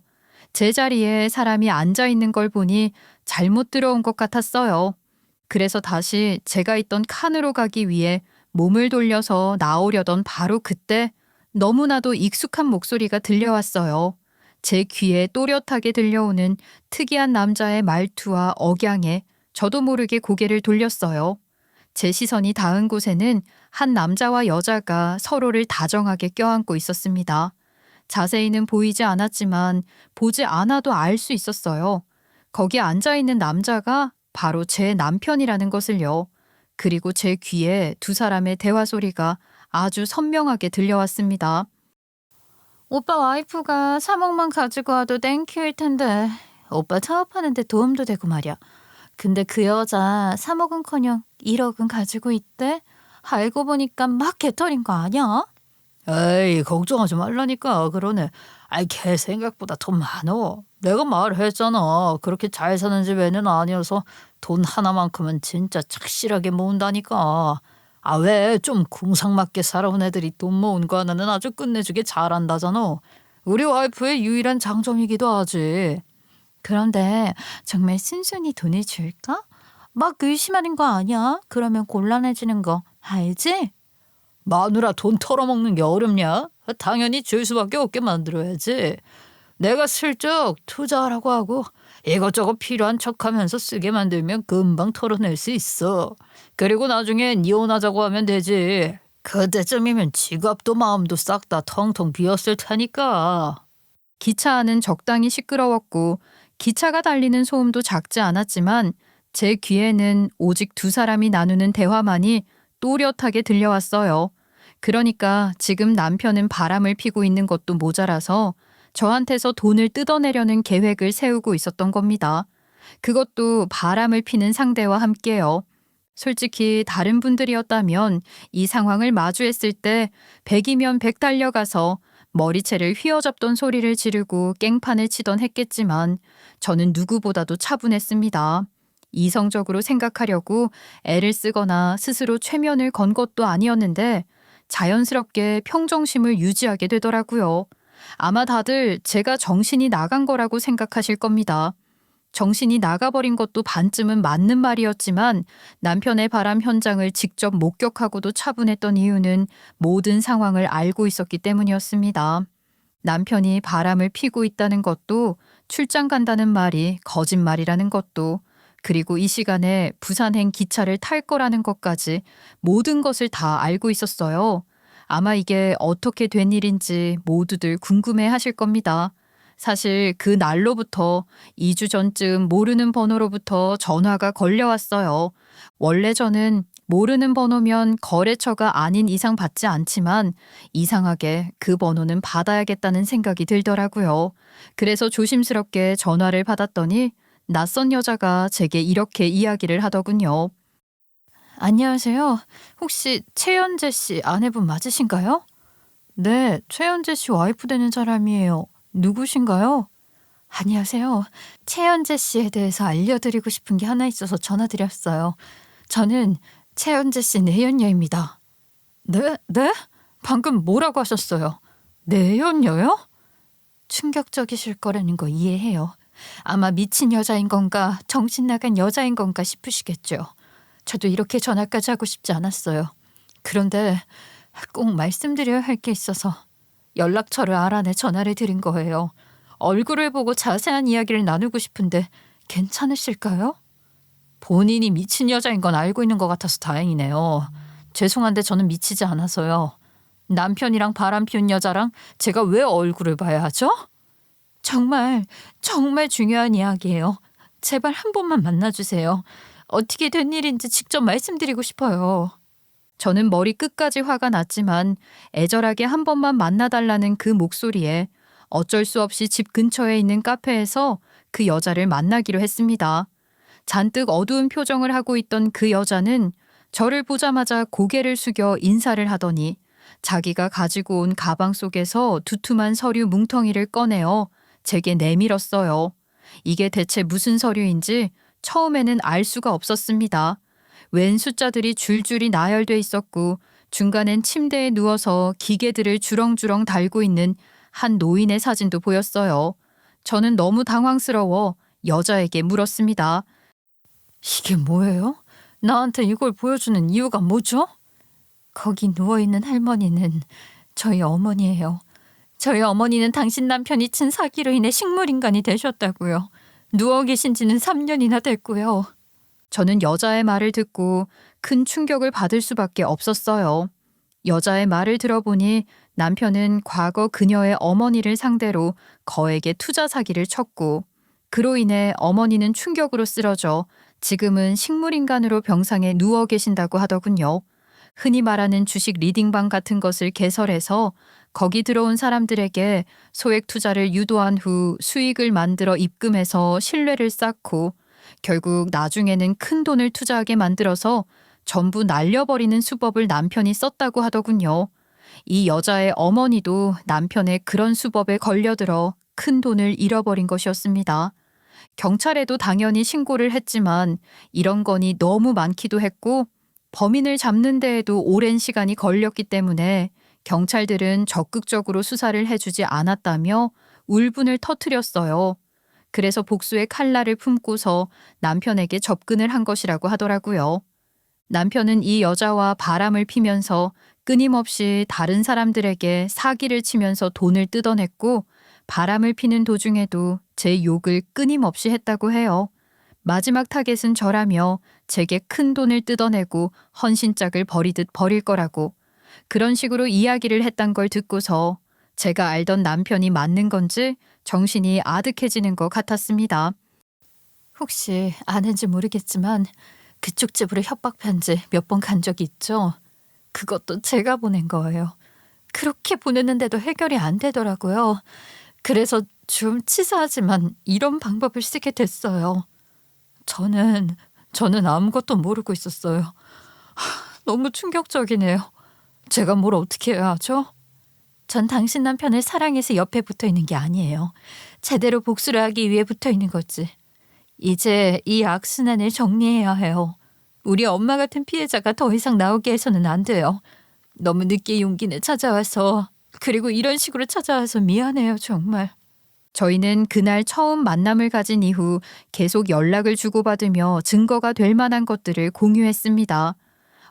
제 자리에 사람이 앉아 있는 걸 보니 잘못 들어온 것 같았어요. 그래서 다시 제가 있던 칸으로 가기 위해 몸을 돌려서 나오려던 바로 그때 너무나도 익숙한 목소리가 들려왔어요. 제 귀에 또렷하게 들려오는 특이한 남자의 말투와 억양에 저도 모르게 고개를 돌렸어요. 제 시선이 닿은 곳에는 한 남자와 여자가 서로를 다정하게 껴안고 있었습니다. 자세히는 보이지 않았지만 보지 않아도 알 수 있었어요. 거기 앉아 있는 남자가 바로 제 남편이라는 것을요. 그리고 제 귀에 두 사람의 대화 소리가 아주 선명하게 들려왔습니다. 오빠 와이프가 3억만 가지고 와도 땡큐일 텐데 오빠 사업하는데 도움도 되고 말이야. 근데 그 여자 3억은커녕 1억은 가지고 있대? 알고 보니까 막 개털인 거 아니야? 에이, 걱정하지 말라니까. 그러네. 아이, 걔 생각보다 돈 많어. 내가 말했잖아. 그렇게 잘 사는 집 애는 아니어서 돈 하나만큼은 진짜 착실하게 모은다니까. 아, 왜 좀 궁상맞게 살아온 애들이 돈 모은 거 하나는 아주 끝내주게 잘한다잖아. 우리 와이프의 유일한 장점이기도 하지. 그런데 정말 순순히 돈을 줄까? 막 의심하는 거 아니야? 그러면 곤란해지는 거 알지? 마누라 돈 털어먹는 게 어렵냐? 당연히 줄 수밖에 없게 만들어야지. 내가 슬쩍 투자하라고 하고 이것저것 필요한 척하면서 쓰게 만들면 금방 털어낼 수 있어. 그리고 나중엔 이혼하자고 하면 되지. 그때쯤이면 지갑도 마음도 싹 다 텅텅 비었을 테니까. 기차 안은 적당히 시끄러웠고 기차가 달리는 소음도 작지 않았지만 제 귀에는 오직 두 사람이 나누는 대화만이 또렷하게 들려왔어요. 그러니까 지금 남편은 바람을 피고 있는 것도 모자라서 저한테서 돈을 뜯어내려는 계획을 세우고 있었던 겁니다. 그것도 바람을 피는 상대와 함께요. 솔직히 다른 분들이었다면 이 상황을 마주했을 때 100이면 100 달려가서 머리채를 휘어잡던 소리를 지르고 깽판을 치던 했겠지만 저는 누구보다도 차분했습니다. 이성적으로 생각하려고 애를 쓰거나 스스로 최면을 건 것도 아니었는데 자연스럽게 평정심을 유지하게 되더라고요. 아마 다들 제가 정신이 나간 거라고 생각하실 겁니다. 정신이 나가버린 것도 반쯤은 맞는 말이었지만 남편의 바람 현장을 직접 목격하고도 차분했던 이유는 모든 상황을 알고 있었기 때문이었습니다. 남편이 바람을 피고 있다는 것도 출장 간다는 말이 거짓말이라는 것도 그리고 이 시간에 부산행 기차를 탈 거라는 것까지 모든 것을 다 알고 있었어요. 아마 이게 어떻게 된 일인지 모두들 궁금해 하실 겁니다. 사실 그 날로부터 2주 전쯤 모르는 번호로부터 전화가 걸려왔어요. 원래 저는 모르는 번호면 거래처가 아닌 이상 받지 않지만 이상하게 그 번호는 받아야겠다는 생각이 들더라고요. 그래서 조심스럽게 전화를 받았더니 낯선 여자가 제게 이렇게 이야기를 하더군요. 안녕하세요. 혹시 최연재 씨 아내분 맞으신가요? 네, 최연재 씨 와이프 되는 사람이에요. 누구신가요? 안녕하세요. 최연재 씨에 대해서 알려드리고 싶은 게 하나 있어서 전화드렸어요. 저는 최연재 씨 내연녀입니다. 네? 네? 방금 뭐라고 하셨어요? 내연녀요? 충격적이실 거라는 거 이해해요. 아마 미친 여자인 건가 정신 나간 여자인 건가 싶으시겠죠. 저도 이렇게 전화까지 하고 싶지 않았어요. 그런데 꼭 말씀드려야 할 게 있어서 연락처를 알아내 전화를 드린 거예요. 얼굴을 보고 자세한 이야기를 나누고 싶은데 괜찮으실까요? 본인이 미친 여자인 건 알고 있는 것 같아서 다행이네요. 죄송한데 저는 미치지 않아서요. 남편이랑 바람 피운 여자랑 제가 왜 얼굴을 봐야 하죠? 정말 중요한 이야기예요. 제발 한 번만 만나주세요. 어떻게 된 일인지 직접 말씀드리고 싶어요. 저는 머리 끝까지 화가 났지만 애절하게 한 번만 만나달라는 그 목소리에 어쩔 수 없이 집 근처에 있는 카페에서 그 여자를 만나기로 했습니다. 잔뜩 어두운 표정을 하고 있던 그 여자는 저를 보자마자 고개를 숙여 인사를 하더니 자기가 가지고 온 가방 속에서 두툼한 서류 뭉텅이를 꺼내어 제게 내밀었어요. 이게 대체 무슨 서류인지 처음에는 알 수가 없었습니다. 웬 숫자들이 줄줄이 나열돼 있었고 중간엔 침대에 누워서 기계들을 주렁주렁 달고 있는 한 노인의 사진도 보였어요. 저는 너무 당황스러워 여자에게 물었습니다. 이게 뭐예요? 나한테 이걸 보여주는 이유가 뭐죠? 거기 누워있는 할머니는 저희 어머니예요. 저희 어머니는 당신 남편이 친 사기로 인해 식물인간이 되셨다고요. 누워 계신 지는 3년이나 됐고요. 저는 여자의 말을 듣고 큰 충격을 받을 수밖에 없었어요. 여자의 말을 들어보니 남편은 과거 그녀의 어머니를 상대로 거액의 투자 사기를 쳤고 그로 인해 어머니는 충격으로 쓰러져 지금은 식물인간으로 병상에 누워 계신다고 하더군요. 흔히 말하는 주식 리딩방 같은 것을 개설해서 거기 들어온 사람들에게 소액 투자를 유도한 후 수익을 만들어 입금해서 신뢰를 쌓고 결국 나중에는 큰 돈을 투자하게 만들어서 전부 날려버리는 수법을 남편이 썼다고 하더군요. 이 여자의 어머니도 남편의 그런 수법에 걸려들어 큰 돈을 잃어버린 것이었습니다. 경찰에도 당연히 신고를 했지만 이런 건이 너무 많기도 했고 범인을 잡는 데에도 오랜 시간이 걸렸기 때문에 경찰들은 적극적으로 수사를 해주지 않았다며 울분을 터뜨렸어요. 그래서 복수의 칼날을 품고서 남편에게 접근을 한 것이라고 하더라고요. 남편은 이 여자와 바람을 피면서 끊임없이 다른 사람들에게 사기를 치면서 돈을 뜯어냈고 바람을 피는 도중에도 제 욕을 끊임없이 했다고 해요. 마지막 타겟은 저라며 제게 큰 돈을 뜯어내고 헌신짝을 버리듯 버릴 거라고 그런 식으로 이야기를 했단 걸 듣고서 제가 알던 남편이 맞는 건지 정신이 아득해지는 것 같았습니다. 혹시 아는지 모르겠지만 그쪽 집으로 협박 편지 몇 번 간 적이 있죠? 그것도 제가 보낸 거예요. 그렇게 보냈는데도 해결이 안 되더라고요. 그래서 좀 치사하지만 이런 방법을 쓰게 됐어요. 저는 아무것도 모르고 있었어요. 너무 충격적이네요. 제가 뭘 어떻게 해야 하죠? 전 당신 남편을 사랑해서 옆에 붙어 있는 게 아니에요. 제대로 복수를 하기 위해 붙어 있는 거지. 이제 이 악순환을 정리해야 해요. 우리 엄마 같은 피해자가 더 이상 나오게 해서는 안 돼요. 너무 늦게 용기는 찾아와서 그리고 이런 식으로 찾아와서 미안해요 정말. 저희는 그날 처음 만남을 가진 이후 계속 연락을 주고받으며 증거가 될 만한 것들을 공유했습니다.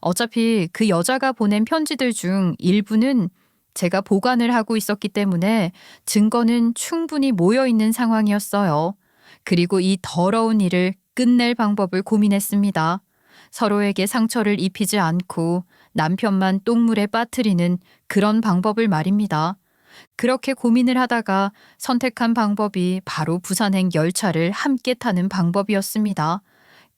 어차피 그 여자가 보낸 편지들 중 일부는 제가 보관을 하고 있었기 때문에 증거는 충분히 모여 있는 상황이었어요. 그리고 이 더러운 일을 끝낼 방법을 고민했습니다. 서로에게 상처를 입히지 않고 남편만 똥물에 빠뜨리는 그런 방법을 말입니다. 그렇게 고민을 하다가 선택한 방법이 바로 부산행 열차를 함께 타는 방법이었습니다.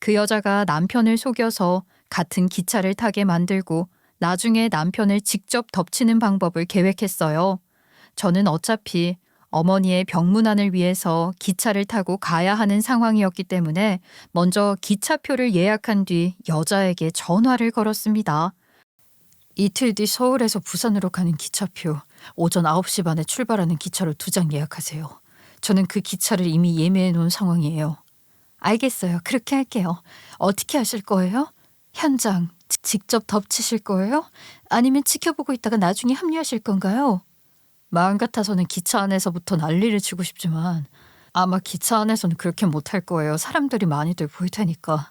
그 여자가 남편을 속여서 같은 기차를 타게 만들고 나중에 남편을 직접 덮치는 방법을 계획했어요. 저는 어차피 어머니의 병문안을 위해서 기차를 타고 가야 하는 상황이었기 때문에 먼저 기차표를 예약한 뒤 여자에게 전화를 걸었습니다. 이틀 뒤 서울에서 부산으로 가는 기차표, 오전 9시 반에 출발하는 기차로 2장 예약하세요. 저는 그 기차를 이미 예매해 놓은 상황이에요. 알겠어요. 그렇게 할게요. 어떻게 하실 거예요? 현장 직접 덮치실 거예요? 아니면 지켜보고 있다가 나중에 합류하실 건가요? 마음 같아서는 기차 안에서부터 난리를 치고 싶지만 아마 기차 안에서는 그렇게 못할 거예요. 사람들이 많이들 보일 테니까.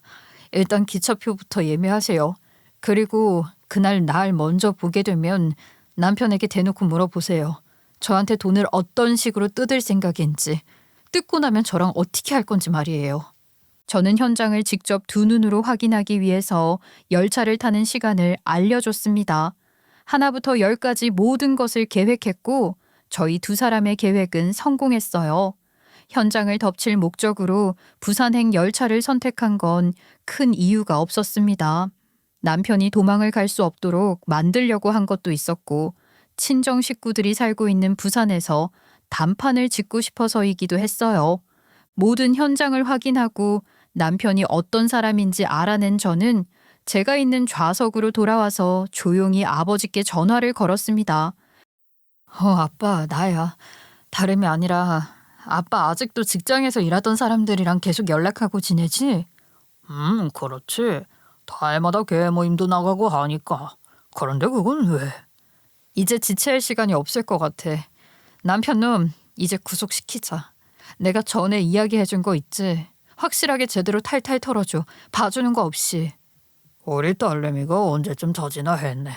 일단 기차표부터 예매하세요. 그리고 그날 날 먼저 보게 되면 남편에게 대놓고 물어보세요. 저한테 돈을 어떤 식으로 뜯을 생각인지. 뜯고 나면 저랑 어떻게 할 건지 말이에요. 저는 현장을 직접 두 눈으로 확인하기 위해서 열차를 타는 시간을 알려줬습니다. 하나부터 10까지 모든 것을 계획했고 저희 두 사람의 계획은 성공했어요. 현장을 덮칠 목적으로 부산행 열차를 선택한 건 큰 이유가 없었습니다. 남편이 도망을 갈 수 없도록 만들려고 한 것도 있었고 친정 식구들이 살고 있는 부산에서 단판을 짓고 싶어서이기도 했어요. 모든 현장을 확인하고 남편이 어떤 사람인지 알아낸 저는 제가 있는 좌석으로 돌아와서 조용히 아버지께 전화를 걸었습니다. 아빠, 나야. 다름이 아니라 아빠 아직도 직장에서 일하던 사람들이랑 계속 연락하고 지내지? 그렇지. 달마다 개 모임도 나가고 하니까. 그런데 그건 왜? 이제 지체할 시간이 없을 것 같아. 남편놈 이제 구속시키자. 내가 전에 이야기해준 거 있지? 확실하게 제대로 탈탈 털어줘. 봐주는 거 없이. 우리 딸내미가 언제쯤 저지나 했네.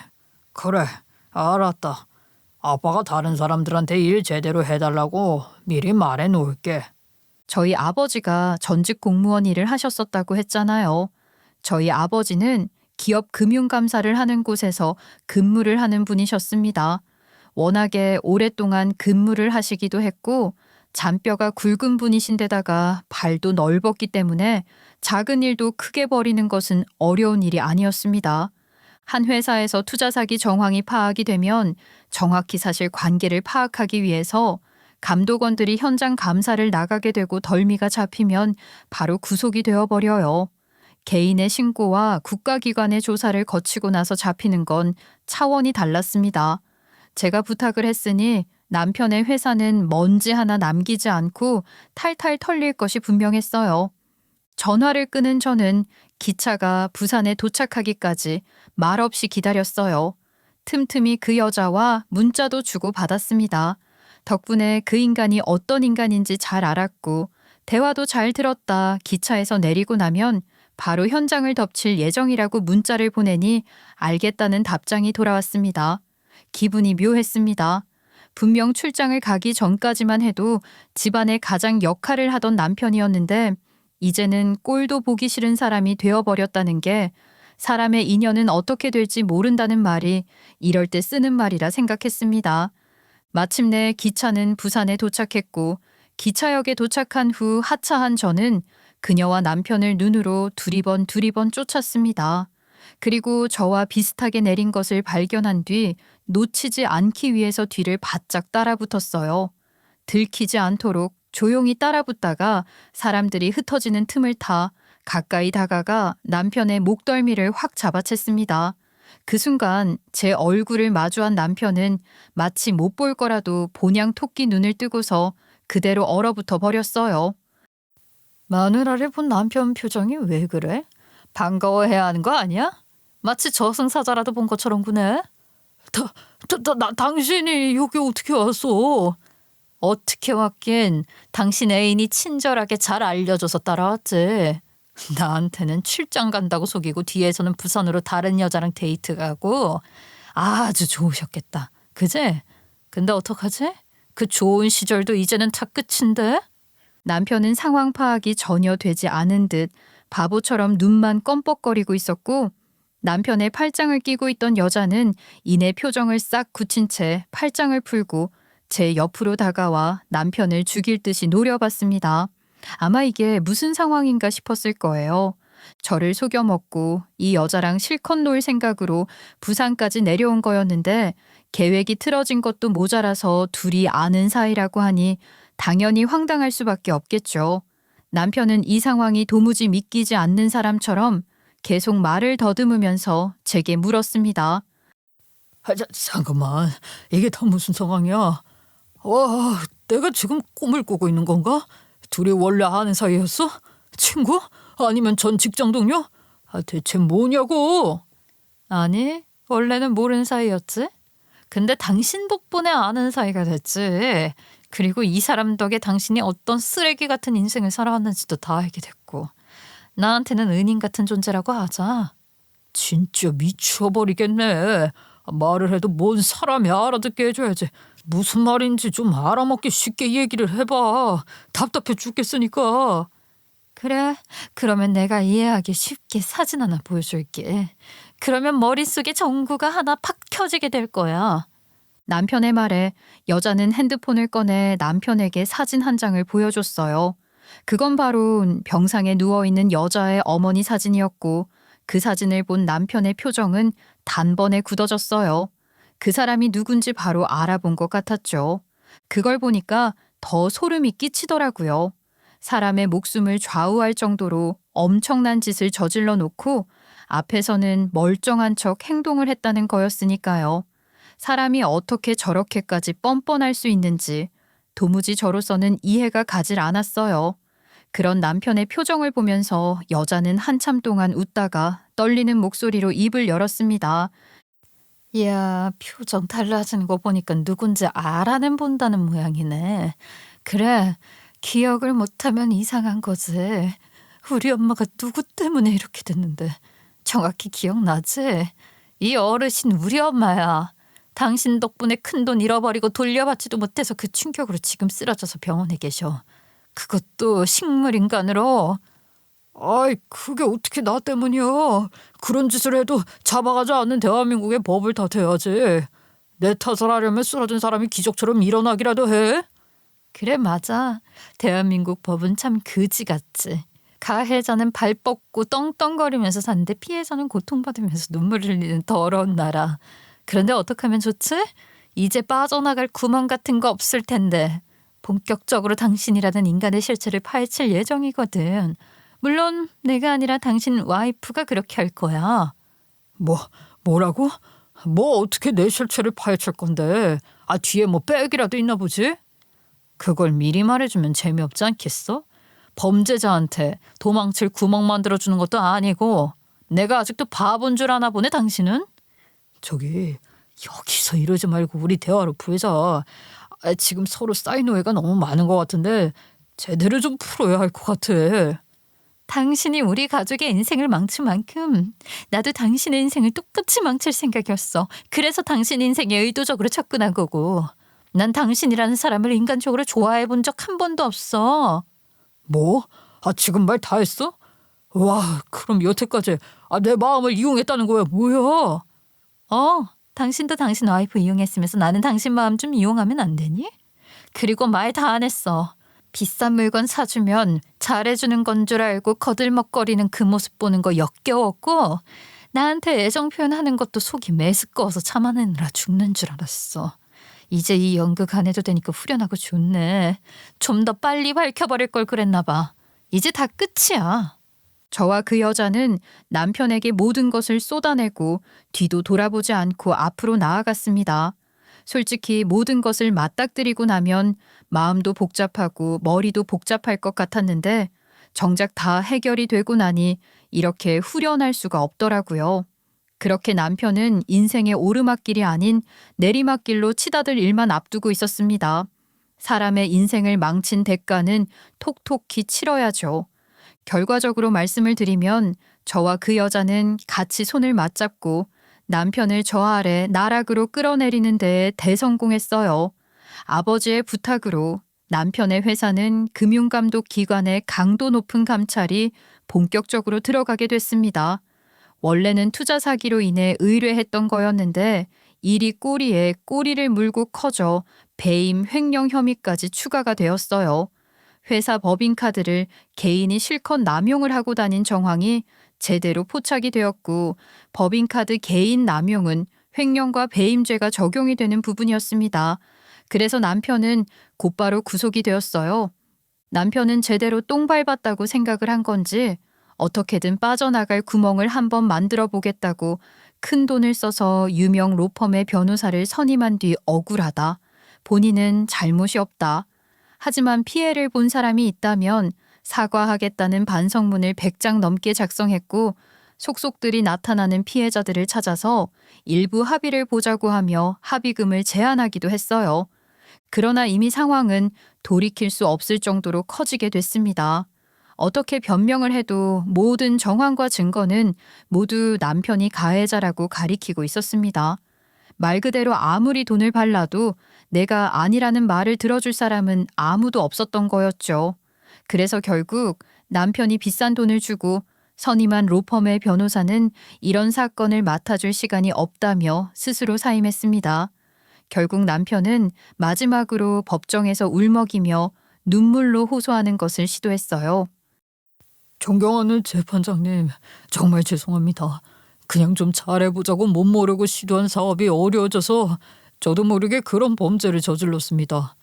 그래, 알았다. 아빠가 다른 사람들한테 일 제대로 해달라고 미리 말해 놓을게. 저희 아버지가 전직 공무원 일을 하셨었다고 했잖아요. 저희 아버지는 기업 금융감사를 하는 곳에서 근무를 하는 분이셨습니다. 워낙에 오랫동안 근무를 하시기도 했고 잔뼈가 굵은 분이신데다가 발도 넓었기 때문에 작은 일도 크게 벌이는 것은 어려운 일이 아니었습니다. 한 회사에서 투자 사기 정황이 파악이 되면 정확히 사실 관계를 파악하기 위해서 감독원들이 현장 감사를 나가게 되고 덜미가 잡히면 바로 구속이 되어버려요. 개인의 신고와 국가기관의 조사를 거치고 나서 잡히는 건 차원이 달랐습니다. 제가 부탁을 했으니 남편의 회사는 먼지 하나 남기지 않고 탈탈 털릴 것이 분명했어요. 전화를 끊은 저는 기차가 부산에 도착하기까지 말없이 기다렸어요. 틈틈이 그 여자와 문자도 주고 받았습니다. 덕분에 그 인간이 어떤 인간인지 잘 알았고 대화도 잘 들었다 기차에서 내리고 나면 바로 현장을 덮칠 예정이라고 문자를 보내니 알겠다는 답장이 돌아왔습니다. 기분이 묘했습니다. 분명 출장을 가기 전까지만 해도 집안의 가장 역할을 하던 남편이었는데 이제는 꼴도 보기 싫은 사람이 되어버렸다는 게 사람의 인연은 어떻게 될지 모른다는 말이 이럴 때 쓰는 말이라 생각했습니다. 마침내 기차는 부산에 도착했고 기차역에 도착한 후 하차한 저는 그녀와 남편을 눈으로 두리번 쫓았습니다. 그리고 저와 비슷하게 내린 것을 발견한 뒤 놓치지 않기 위해서 뒤를 바짝 따라붙었어요. 들키지 않도록 조용히 따라붙다가 사람들이 흩어지는 틈을 타 가까이 다가가 남편의 목덜미를 확 잡아챘습니다. 그 순간 제 얼굴을 마주한 남편은 마치 못 볼 거라도 본향 토끼 눈을 뜨고서 그대로 얼어붙어 버렸어요. 마누라를 본 남편 표정이 왜 그래? 반가워해야 하는 거 아니야? 마치 저승사자라도 본 것처럼 구네. 당신이 여기 어떻게 왔어? 어떻게 왔긴 당신 애인이 친절하게 잘 알려줘서 따라왔지. 나한테는 출장 간다고 속이고 뒤에서는 부산으로 다른 여자랑 데이트 가고 아주 좋으셨겠다. 그제? 근데 어떡하지? 그 좋은 시절도 이제는 다 끝인데? 남편은 상황 파악이 전혀 되지 않은 듯 바보처럼 눈만 껌뻑거리고 있었고 남편의 팔짱을 끼고 있던 여자는 이내 표정을 싹 굳힌 채 팔짱을 풀고 제 옆으로 다가와 남편을 죽일 듯이 노려봤습니다. 아마 이게 무슨 상황인가 싶었을 거예요. 저를 속여먹고 이 여자랑 실컷 놀 생각으로 부산까지 내려온 거였는데 계획이 틀어진 것도 모자라서 둘이 아는 사이라고 하니 당연히 황당할 수밖에 없겠죠. 남편은 이 상황이 도무지 믿기지 않는 사람처럼 계속 말을 더듬으면서 제게 물었습니다. 잠깐만, 이게 다 무슨 상황이야? 와, 내가 지금 꿈을 꾸고 있는 건가? 둘이 원래 아는 사이였어? 친구? 아니면 전 직장 동료? 대체 뭐냐고? 아니, 원래는 모르는 사이였지. 근데 당신 덕분에 아는 사이가 됐지. 그리고 이 사람 덕에 당신이 어떤 쓰레기 같은 인생을 살아왔는지도 다 알게 됐고. 나한테는 은인 같은 존재라고 하자. 진짜 미쳐버리겠네. 말을 해도 뭔 사람이 알아듣게 해줘야지. 무슨 말인지 좀 알아먹기 쉽게 얘기를 해봐. 답답해 죽겠으니까. 그래, 그러면 내가 이해하기 쉽게 사진 하나 보여줄게. 그러면 머릿속에 전구가 하나 팍 켜지게 될 거야. 남편의 말에 여자는 핸드폰을 꺼내 남편에게 사진 한 장을 보여줬어요. 그건 바로 병상에 누워있는 여자의 어머니 사진이었고 그 사진을 본 남편의 표정은 단번에 굳어졌어요. 그 사람이 누군지 바로 알아본 것 같았죠. 그걸 보니까 더 소름이 끼치더라고요. 사람의 목숨을 좌우할 정도로 엄청난 짓을 저질러 놓고 앞에서는 멀쩡한 척 행동을 했다는 거였으니까요. 사람이 어떻게 저렇게까지 뻔뻔할 수 있는지 도무지 저로서는 이해가 가질 않았어요. 그런 남편의 표정을 보면서 여자는 한참 동안 웃다가 떨리는 목소리로 입을 열었습니다. 이야, 표정 달라지는 거 보니까 누군지 알아는 본다는 모양이네. 그래, 기억을 못하면 이상한 거지. 우리 엄마가 누구 때문에 이렇게 됐는데 정확히 기억나지? 이 어르신 우리 엄마야. 당신 덕분에 큰돈 잃어버리고 돌려받지도 못해서 그 충격으로 지금 쓰러져서 병원에 계셔. 그것도 식물인간으로. 아이, 그게 어떻게 나 때문이야. 그런 짓을 해도 잡아가지 않는 대한민국의 법을 탓해야지. 내 탓을 하려면 쓰러진 사람이 기적처럼 일어나기라도 해. 그래, 맞아. 대한민국 법은 참 그지 같지. 가해자는 발 뻗고 떵떵거리면서 사는데 피해자는 고통받으면서 눈물 흘리는 더러운 나라. 그런데 어떻게 하면 좋지? 이제 빠져나갈 구멍 같은 거 없을 텐데. 본격적으로 당신이라는 인간의 실체를 파헤칠 예정이거든. 물론 내가 아니라 당신 와이프가 그렇게 할 거야. 뭐라고? 뭐 어떻게 내 실체를 파헤칠 건데? 아, 뒤에 뭐 백이라도 있나 보지? 그걸 미리 말해주면 재미없지 않겠어? 범죄자한테 도망칠 구멍 만들어주는 것도 아니고 내가 아직도 바본 줄 아나 보네 당신은? 저기, 여기서 이러지 말고 우리 대화로 풀자. 지금 서로 쌓인 오해가 너무 많은 것 같은데 제대로 좀 풀어야 할 것 같아. 당신이 우리 가족의 인생을 망친 만큼 나도 당신의 인생을 똑같이 망칠 생각이었어. 그래서 당신 인생에 의도적으로 접근한 거고. 난 당신이라는 사람을 인간적으로 좋아해 본 적 한 번도 없어. 뭐? 지금 말 다 했어? 와, 그럼 여태까지 내 마음을 이용했다는 거야, 뭐야? 당신도 당신 와이프 이용했으면서 나는 당신 마음 좀 이용하면 안 되니? 그리고 말 다 안 했어. 비싼 물건 사주면 잘해주는 건 줄 알고 거들먹거리는 그 모습 보는 거 역겨웠고 나한테 애정 표현하는 것도 속이 메스꺼워서 참아내느라 죽는 줄 알았어. 이제 이 연극 안 해도 되니까 후련하고 좋네. 좀 더 빨리 밝혀버릴 걸 그랬나 봐. 이제 다 끝이야. 저와 그 여자는 남편에게 모든 것을 쏟아내고 뒤도 돌아보지 않고 앞으로 나아갔습니다. 솔직히 모든 것을 맞닥뜨리고 나면 마음도 복잡하고 머리도 복잡할 것 같았는데 정작 다 해결이 되고 나니 이렇게 후련할 수가 없더라고요. 그렇게 남편은 인생의 오르막길이 아닌 내리막길로 치닫을 일만 앞두고 있었습니다. 사람의 인생을 망친 대가는 톡톡히 치러야죠. 결과적으로 말씀을 드리면 저와 그 여자는 같이 손을 맞잡고 남편을 저 아래 나락으로 끌어내리는 데에 대성공했어요. 아버지의 부탁으로 남편의 회사는 금융감독 기관의 강도 높은 감찰이 본격적으로 들어가게 됐습니다. 원래는 투자 사기로 인해 의뢰했던 거였는데 일이 꼬리에 꼬리를 물고 커져 배임 횡령 혐의까지 추가가 되었어요. 회사 법인카드를 개인이 실컷 남용을 하고 다닌 정황이 제대로 포착이 되었고 법인카드 개인 남용은 횡령과 배임죄가 적용이 되는 부분이었습니다. 그래서 남편은 곧바로 구속이 되었어요. 남편은 제대로 똥 밟았다고 생각을 한 건지 어떻게든 빠져나갈 구멍을 한번 만들어 보겠다고 큰 돈을 써서 유명 로펌의 변호사를 선임한 뒤 억울하다. 본인은 잘못이 없다. 하지만 피해를 본 사람이 있다면 사과하겠다는 반성문을 100장 넘게 작성했고 속속들이 나타나는 피해자들을 찾아서 일부 합의를 보자고 하며 합의금을 제한하기도 했어요. 그러나 이미 상황은 돌이킬 수 없을 정도로 커지게 됐습니다. 어떻게 변명을 해도 모든 정황과 증거는 모두 남편이 가해자라고 가리키고 있었습니다. 말 그대로 아무리 돈을 발라도 내가 아니라는 말을 들어줄 사람은 아무도 없었던 거였죠. 그래서 결국 남편이 비싼 돈을 주고 선임한 로펌의 변호사는 이런 사건을 맡아줄 시간이 없다며 스스로 사임했습니다. 결국 남편은 마지막으로 법정에서 울먹이며 눈물로 호소하는 것을 시도했어요. 존경하는 재판장님, 정말 죄송합니다. 그냥 좀 잘해보자고 못 모르고 시도한 사업이 어려워져서 저도 모르게 그런 범죄를 저질렀습니다.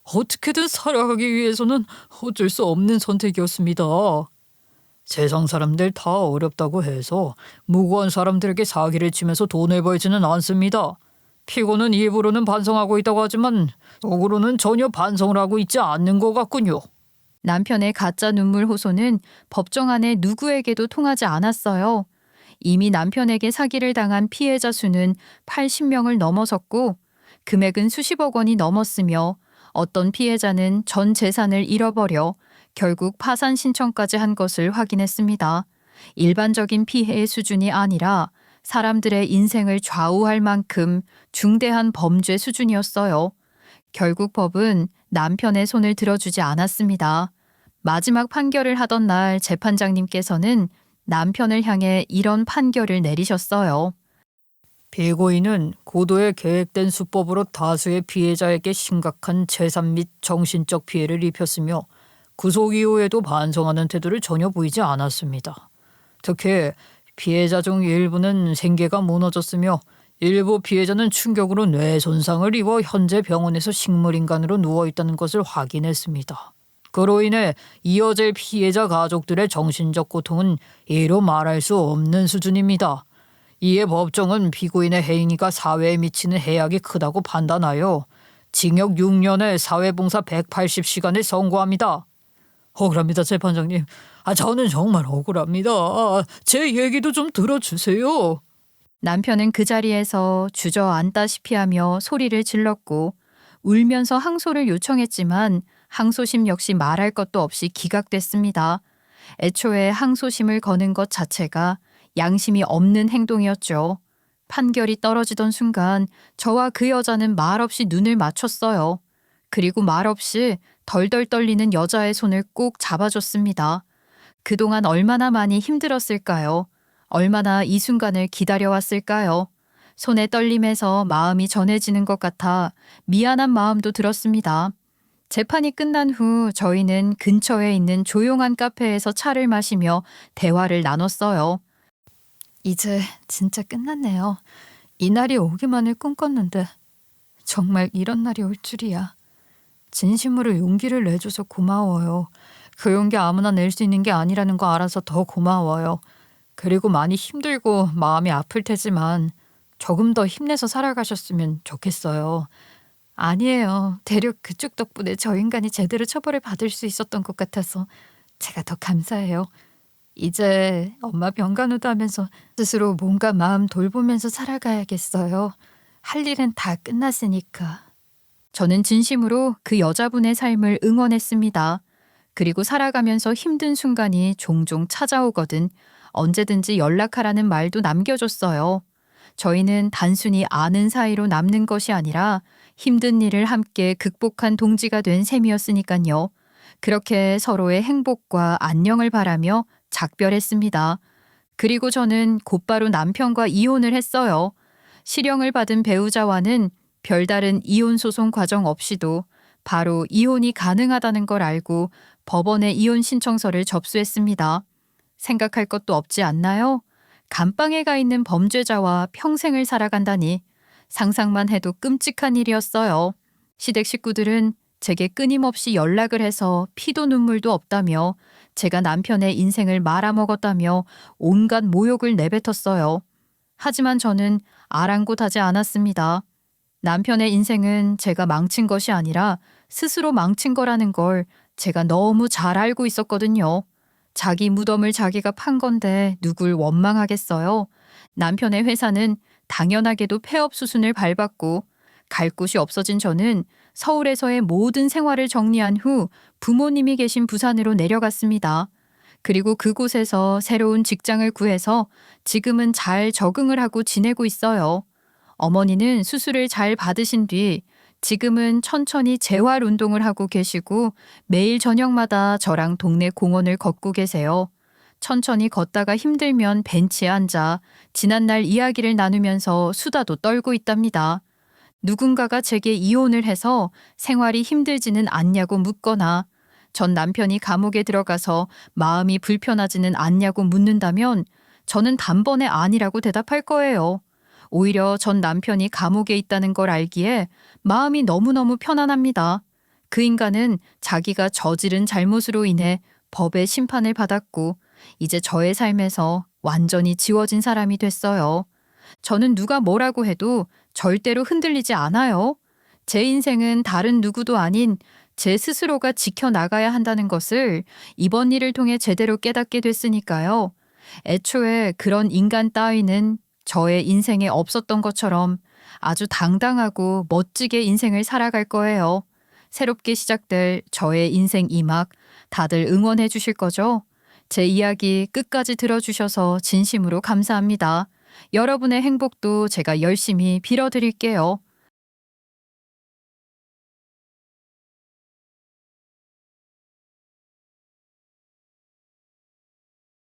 어떻게든 살아가기 위해서는 어쩔 수 없는 선택이었습니다. 세상 사람들 다 어렵다고 해서 무고한 사람들에게 사기를 치면서 돈을 벌지는 않습니다. 피고는 입으로는 반성하고 있다고 하지만 속으로는 전혀 반성을 하고 있지 않는 것 같군요. 남편의 가짜 눈물 호소는 법정 안에 누구에게도 통하지 않았어요. 이미 남편에게 사기를 당한 피해자 수는 80명을 넘어섰고 금액은 수십억 원이 넘었으며 어떤 피해자는 전 재산을 잃어버려 결국 파산 신청까지 한 것을 확인했습니다. 일반적인 피해의 수준이 아니라 사람들의 인생을 좌우할 만큼 중대한 범죄 수준이었어요. 결국 법은 남편의 손을 들어주지 않았습니다. 마지막 판결을 하던 날 재판장님께서는 남편을 향해 이런 판결을 내리셨어요. 피고인은 고도의 계획된 수법으로 다수의 피해자에게 심각한 재산 및 정신적 피해를 입혔으며 구속 이후에도 반성하는 태도를 전혀 보이지 않았습니다. 특히 피해자 중 일부는 생계가 무너졌으며 일부 피해자는 충격으로 뇌 손상을 입어 현재 병원에서 식물인간으로 누워있다는 것을 확인했습니다. 그로 인해 이어질 피해자 가족들의 정신적 고통은 이로 말할 수 없는 수준입니다. 이에 법정은 피고인의 행위가 사회에 미치는 해악이 크다고 판단하여 징역 6년에 사회봉사 180시간을 선고합니다. 억울합니다, 재판장님. 저는 정말 억울합니다. 제 얘기도 좀 들어주세요. 남편은 그 자리에서 주저앉다시피 하며 소리를 질렀고 울면서 항소를 요청했지만 항소심 역시 말할 것도 없이 기각됐습니다. 애초에 항소심을 거는 것 자체가 양심이 없는 행동이었죠. 판결이 떨어지던 순간 저와 그 여자는 말없이 눈을 맞췄어요. 그리고 말없이 덜덜 떨리는 여자의 손을 꼭 잡아줬습니다. 그동안 얼마나 많이 힘들었을까요? 얼마나 이 순간을 기다려왔을까요? 손의 떨림에서 마음이 전해지는 것 같아 미안한 마음도 들었습니다. 재판이 끝난 후 저희는 근처에 있는 조용한 카페에서 차를 마시며 대화를 나눴어요. 이제 진짜 끝났네요. 이 날이 오기만을 꿈꿨는데 정말 이런 날이 올 줄이야. 진심으로 용기를 내줘서 고마워요. 그 용기 아무나 낼 수 있는 게 아니라는 거 알아서 더 고마워요. 그리고 많이 힘들고 마음이 아플 테지만 조금 더 힘내서 살아가셨으면 좋겠어요. 아니에요. 대략 그쪽 덕분에 저 인간이 제대로 처벌을 받을 수 있었던 것 같아서 제가 더 감사해요. 이제 엄마 병간호도 하면서 스스로 몸과 마음 돌보면서 살아가야겠어요. 할 일은 다 끝났으니까. 저는 진심으로 그 여자분의 삶을 응원했습니다. 그리고 살아가면서 힘든 순간이 종종 찾아오거든 언제든지 연락하라는 말도 남겨줬어요. 저희는 단순히 아는 사이로 남는 것이 아니라 힘든 일을 함께 극복한 동지가 된 셈이었으니까요. 그렇게 서로의 행복과 안녕을 바라며 작별했습니다. 그리고 저는 곧바로 남편과 이혼을 했어요. 실형을 받은 배우자와는 별다른 이혼 소송 과정 없이도 바로 이혼이 가능하다는 걸 알고 법원에 이혼 신청서를 접수했습니다. 생각할 것도 없지 않나요? 감방에 가 있는 범죄자와 평생을 살아간다니 상상만 해도 끔찍한 일이었어요. 시댁 식구들은 제게 끊임없이 연락을 해서 피도 눈물도 없다며 제가 남편의 인생을 말아먹었다며 온갖 모욕을 내뱉었어요. 하지만 저는 아랑곳하지 않았습니다. 남편의 인생은 제가 망친 것이 아니라 스스로 망친 거라는 걸 제가 너무 잘 알고 있었거든요. 자기 무덤을 자기가 판 건데 누굴 원망하겠어요. 남편의 회사는 당연하게도 폐업 수순을 밟았고 갈 곳이 없어진 저는 서울에서의 모든 생활을 정리한 후 부모님이 계신 부산으로 내려갔습니다. 그리고 그곳에서 새로운 직장을 구해서 지금은 잘 적응을 하고 지내고 있어요. 어머니는 수술을 잘 받으신 뒤 지금은 천천히 재활 운동을 하고 계시고 매일 저녁마다 저랑 동네 공원을 걷고 계세요. 천천히 걷다가 힘들면 벤치에 앉아 지난날 이야기를 나누면서 수다도 떨고 있답니다. 누군가가 제게 이혼을 해서 생활이 힘들지는 않냐고 묻거나 전 남편이 감옥에 들어가서 마음이 불편하지는 않냐고 묻는다면 저는 단번에 아니라고 대답할 거예요. 오히려 전 남편이 감옥에 있다는 걸 알기에 마음이 너무너무 편안합니다. 그 인간은 자기가 저지른 잘못으로 인해 법의 심판을 받았고 이제 저의 삶에서 완전히 지워진 사람이 됐어요. 저는 누가 뭐라고 해도 절대로 흔들리지 않아요. 제 인생은 다른 누구도 아닌 제 스스로가 지켜나가야 한다는 것을 이번 일을 통해 제대로 깨닫게 됐으니까요. 애초에 그런 인간 따위는 저의 인생에 없었던 것처럼 아주 당당하고 멋지게 인생을 살아갈 거예요. 새롭게 시작될 저의 인생 2막 다들 응원해 주실 거죠? 제 이야기 끝까지 들어주셔서 진심으로 감사합니다. 여러분의 행복도 제가 열심히 빌어드릴게요.